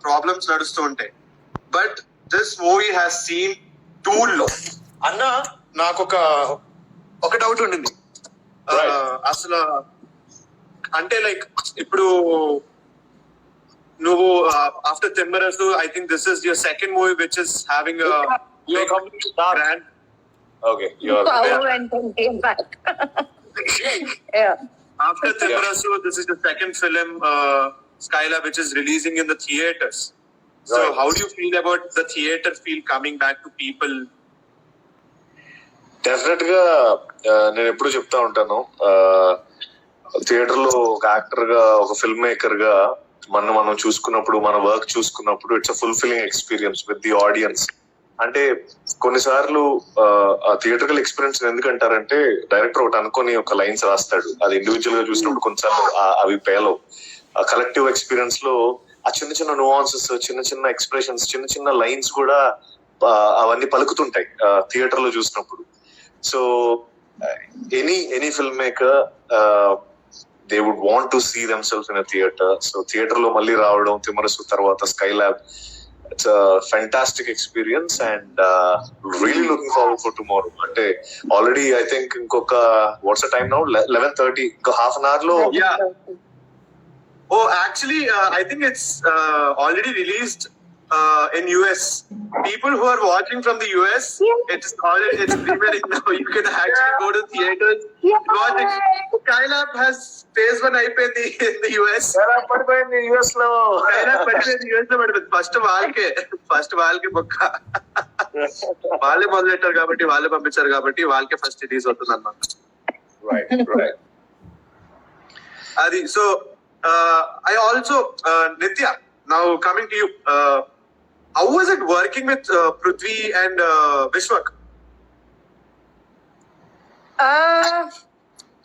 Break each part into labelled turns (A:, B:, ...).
A: Problems నడుస్తూ ఉంటాయి. But this movie has seen two లో. అన్న నాకు ఒక డౌట్ ఉండింది. అసలు అంటే లైక్ ఇప్పుడు నువ్వు after Timmarusu, I think this is your second movie which is having brand.
B: Okay, you're
C: Power and came back. Yeah.
A: After Timmarasu, this is the second film, Skylab, which is releasing in the theaters. So,
B: Right.
A: how do you feel about the theater feel coming back to people?
B: Definite గా నేను ఎప్పుడు చెప్తా ఉంటాను, theatre లో ఒక actor గా, ఒక film maker గా మనం చూసుకున్నప్పుడు, మన వర్క్ చూసుకున్నప్పుడు it's a fulfilling experience with the audience. అంటే కొన్నిసార్లు ఆ థియేటర్కల్ ఎక్స్పీరియన్స్ ఎందుకంటారంటే, డైరెక్టర్ ఒకటి అనుకొని ఒక లైన్స్ రాస్తాడు, అది ఇండివిజువల్ గా చూసినప్పుడు కొన్నిసార్లు అవి పేలవు. కలెక్టివ్ ఎక్స్పీరియన్స్ లో ఆ చిన్న చిన్న నువాన్సెస్, చిన్న చిన్న ఎక్స్ప్రెషన్స్, చిన్న చిన్న లైన్స్ కూడా అవన్నీ పలుకుతుంటాయి థియేటర్ లో చూసినప్పుడు. So any film maker they would want to see themselves in a theatre. So theatre లో మళ్ళీ రావడం, తిమ్మరసు తర్వాత Skylab, it's a fantastic experience and really looking forward for tomorrow. Ante already I think inkoka, what's the time now, 11:30, inko half an hour lo.
A: Yeah. Oh, actually, I think it's already released in US. People who are watching from the US, it's premiering now. You can actually go to theaters. Watch it. Skylab has phase 1 అయిపోయింది in the US.
B: పడిపోయింది US లో.
A: Skylab పడిపోయింది US లో పడిపోయింది. First వాళ్ళకే బొక్క. వాళ్ళే మొదలెట్టారు కాబట్టి, వాళ్ళే పంపించారు కాబట్టి వాళ్ళకే ఫస్ట్ రిలీజ్ అవుతుంది అన్నమాట.
B: Right.
A: అది so I also Nitya, now coming to you, how was it working with Prithvi and Vishwak?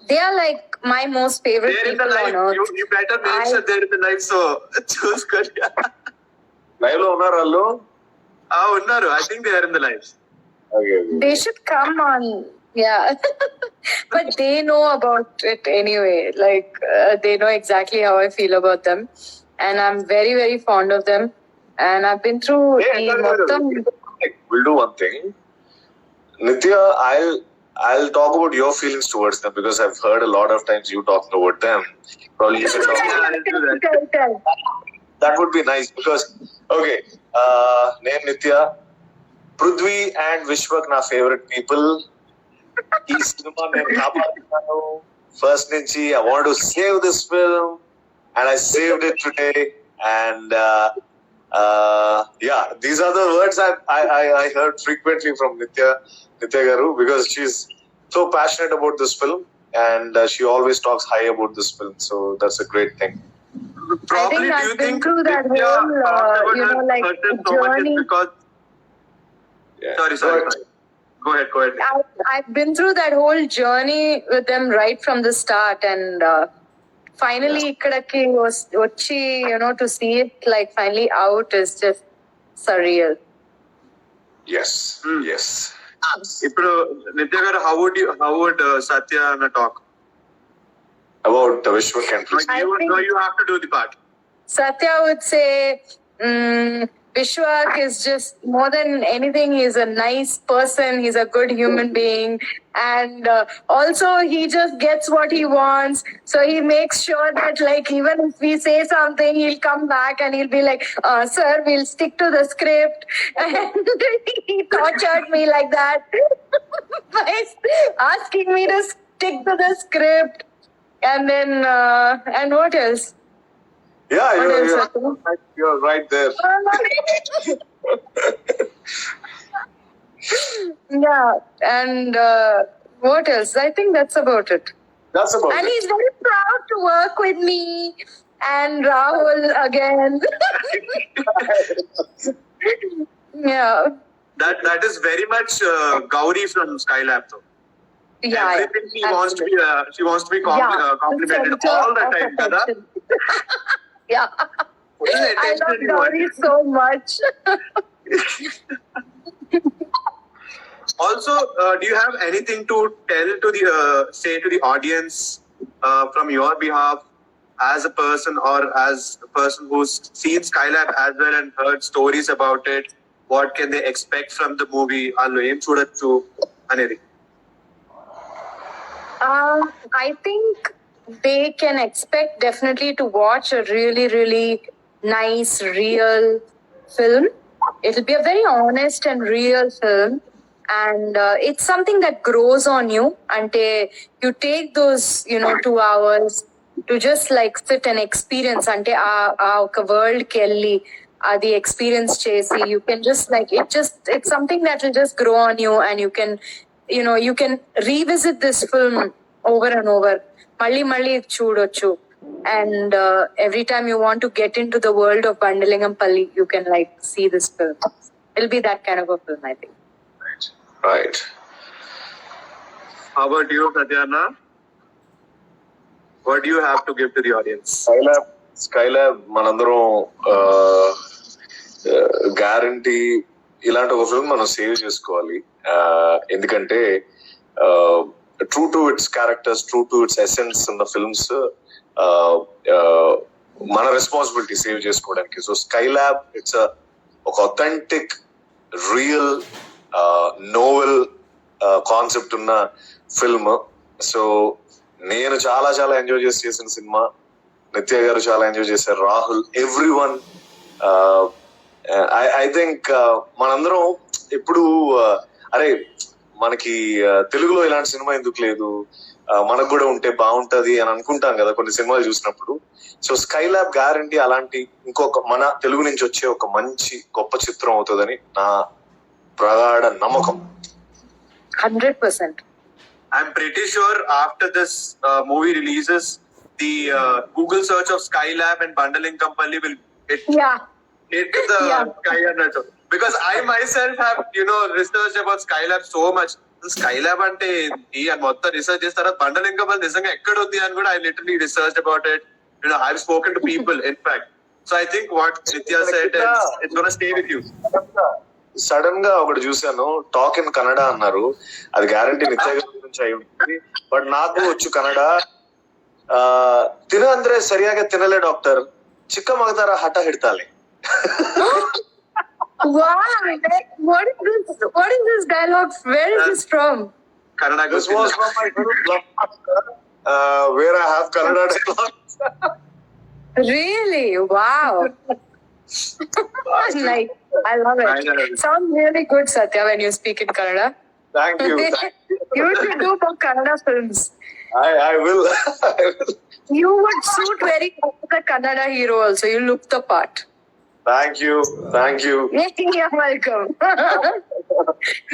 C: They are like my most favorite
A: They're in the
C: people
A: life.
C: on earth.
A: You better make sure they're in the life. So choose good.
B: Live లో ఉన్నారు వాళ్ళు.
A: Unnaru. I think they are in the lives.
B: Okay.
C: They should come on. Yeah. But they know about it anyway. Like they know exactly how I feel about them, and I'm very very fond of them. And I've been through
B: We'll do one thing, Nitya. I'll talk about your feelings towards them because I've heard a lot of times you talking about them. Probably you can talk about
C: Tell.
B: that would be nice because okay, name Nitya, Prithvi and Vishwak na favorite people. ఈ cinema నేను కాపాడుతాను first నుంచి. I want to save this film and I saved it today and yeah, these are the words I heard frequently from Nitya garu because she's so passionate about this film and she always talks high about this film, so that's a great thing.
A: Probably,
C: I think I've been through that whole like journey.
A: Because
B: Yeah.
A: sorry. Go ahead.
C: I've been through that whole journey with them right from the start, and finally ikkadaki vachi, to see it like finally out is just surreal.
B: Yes.
A: ఇప్పుడు నిత్య గారు, how would Satya talk
B: About Vishwak and Prithvi.
A: you have to do the part.
C: Satya would say, Vishwak is just more than anything. He's a nice person. He's a good human being. And also he just gets what he wants. So he makes sure that like even if we say something, he'll come back and he'll be like, sir, we'll stick to the script. And he tortured me like that by asking me to stick to the script. And then, and what else?
B: Yeah,
C: What
B: you're right there.
C: Yeah, and what else? I think that's about it.
B: That's about
C: And
B: it.
C: he's very proud to work with me and Rahul again. Yeah.
A: That is very much Gauri from Skylab though.
C: Yeah.
A: Everything she wants to be complimented
C: Center
A: all the
C: of
A: time, kada?
C: attention. Yeah.
A: Full
C: I
A: attention
C: love
A: you want.
C: Gauri so much.
A: Also, do you have anything to tell to the say to the audience from your behalf? as a person or as a person who's seen Skylab as well and heard stories about it, what can they expect from the movie? Allo em chudochu anedi.
C: I think they can expect definitely to watch a really, really nice, real film. It'll be a very honest and real film. And it's something that grows on you. And you take those, 2 hours to just like sit and experience. And a world kelly, the experience chase. You can just like, it's something that will just grow on you. And you can revisit this film over and over. Malli chudochu. And every time you want to get into the world of Bandalingam-Palli, you can like see this film. It'll be that kind of a film, I think.
B: Right.
A: How about you, Satyana? What do you have to give to the audience?
B: Skylab మనందరం guarantee ఇలాంటి ఒక film మనం save చేసుకోవాలి. ఎందుకంటే true to it's characters, true to it's essence in the films మన responsibility save చేసుకోవడానికి. So Skylab it's ఒక authentic real novel concept ఉన్న ఫిల్మ్. సో నేను చాలా చాలా ఎంజాయ్ చేసిన సినిమా. నిత్య గారు చాలా ఎంజాయ్ చేశారు, రాహుల్, ఎవ్రీవన్. ఐ థింక్ మనందరం ఎప్పుడు అరే మనకి తెలుగులో ఇలాంటి సినిమా ఎందుకు లేదు, మనకు కూడా ఉంటే బాగుంటది అని అనుకుంటాం కదా కొన్ని సినిమాలు చూసినప్పుడు. సో స్కైలాబ్ గ్యారంటీ అలాంటి ఇంకొక మన తెలుగు నుంచి వచ్చే ఒక మంచి గొప్ప చిత్రం అవుతుందని నా ప్రగాఢ నమ్మకం.
C: 100%.
A: I'm pretty sure after this movie releases, the Google search of Skylab and Bandalingam-Palli will hit the sky annattu. Because I myself have, researched about Skylab so much. Skylab ante ee and motta research chestara Bandalingam-Palli nisanga ekkada undi ani kuda I literally researched about it. I've spoken to people in fact. So I think what Nitya said is it's going to stay with you.
B: Sudden గా ఒకటి చూసాను, talk in Kannada అన్నారు. అది guarantee నిత్య గురించి అయి ఉంటుంది, but నాకు వచ్చు కన్నడ. తిన ಅಂದ್ರೆ ಸರಿಯಾಗಿ ತಿನ್ನಲೆ ಡಾಕ್ಟರ್, ಚಿಕ್ಕ ಮಗದಾರ ಹಠ ಹಿಡ್ತಾಳೆ.
C: Wow, what is this dialogue? Where is this from?
A: Kannada.
B: This was from my where I have Kannada dialogues.
C: Really? Wow. Like, I love it. Sounds really good, Satya, when you speak in Kannada.
B: Thank you.
C: You should do more Kannada films.
B: I will.
C: You would suit very well to the Kannada hero also. You look the part.
B: Thank you.
C: You're welcome.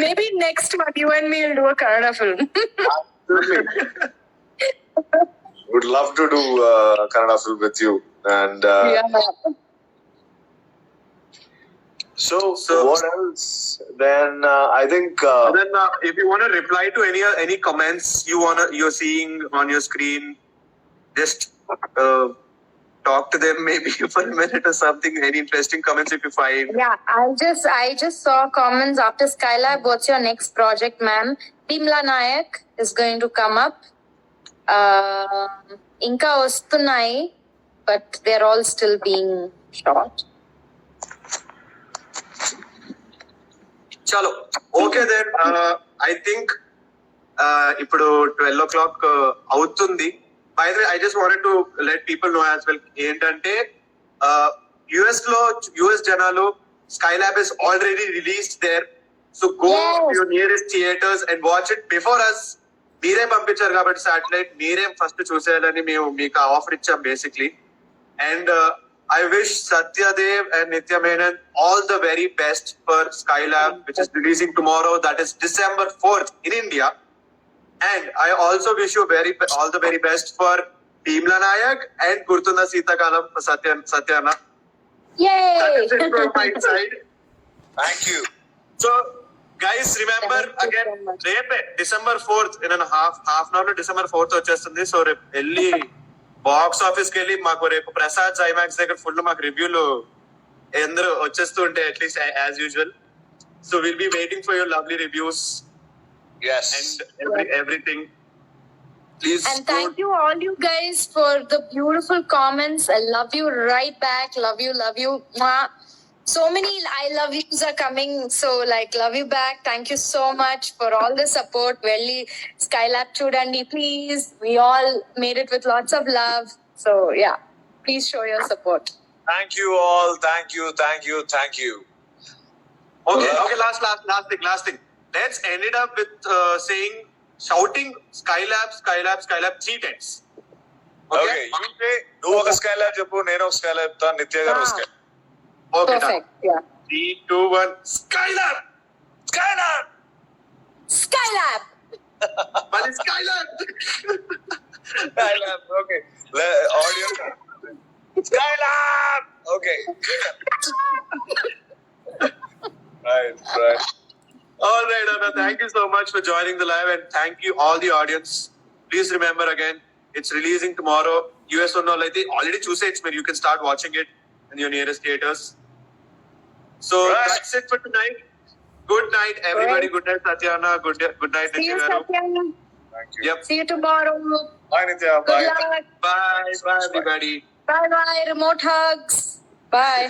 C: Maybe next month you and me will do a Kannada film.
B: Would love to do Kannada film with you. And So what else? Then I think.
A: Then if you want to reply to any comments you're seeing on your screen, just talk to them maybe for a minute or something. Any interesting comments if you find?
C: Yeah, I just saw comments after Skylab. What's your next project, ma'am? Bimla Nayak is going to come up. Inka Ostunai, but they're all still being shot.
A: Chalo. Okay then. I think ఇప్పుడు 12 o'clock అవుతుంది. By the way, I just wanted to let people know as well. ఏంటంటే US జనాలు Skylab is already released there. So go to your nearest theaters and watch it before us. మీరే పంపించారు కాబట్టి satellite మీరే first చూసేయాలని మేము మీకు offer ఇచ్చాం basically. And I wish Satyadev and Nitya Menon all the very best for Skylab, which is releasing tomorrow. That is December 4th in India. And I also wish you all the very best for Bimla Nayak and Gurtunda Seethakalam for Satyana.
C: Yay!
A: That is it from my side.
B: Thank you.
A: So, guys, remember again, December 4th in a half an hour, December 4th వచ్చేస్తుంది. So, వెళ్ళి box office కి వెళ్ళి మాకు రేపు Prasad IMAX దగ్గర full మాకు రివ్యూలు అందరూ వచ్చేస్తూ ఉంటాయి at least as usual. So will be waiting for your lovely reviews
B: Yes.
A: and everything. Please.
C: And thank you all you guys for the beautiful comments. I love you right back. Love you, love you. Mwah. So many I love yous are coming. So like love you back. Thank you so much for all the support. Velli Skylab chudandi, please. We all made it with lots of love. So yeah, please show your support.
D: Thank you all. Thank you.
A: Okay, last thing. Let's end it up with saying, shouting Skylab 3 times.
D: Okay నువ్వు ఒక Skylab చెప్పు, నేను ఒక Skylab చెప్తా, నిత్య గారు ఒక Skylab.
A: Okay,
C: Perfect. Yeah.
A: 3, 2, 1. Skylab!
D: Skylab
C: Skylab.
A: But it's Skylab!
D: Skylab okay audio Skylab okay right
A: All right, Anna. Thank you so much for joining the live, and thank you all the audience. Please remember again, it's releasing tomorrow. US or no, like they already choose it, but you can start watching it in your nearest theaters. So
D: Right.
A: that's it for tonight. Good night, everybody.
C: Right.
A: Good night, Satyana. Good night,
C: See you,
A: Nitya garu.
C: Satya.
D: Thank you
A: Yep.
C: See you tomorrow.
D: Bye Nitya
C: Good
D: bye
C: luck.
A: Bye, everybody.
C: Bye bye. Remote hugs. Bye.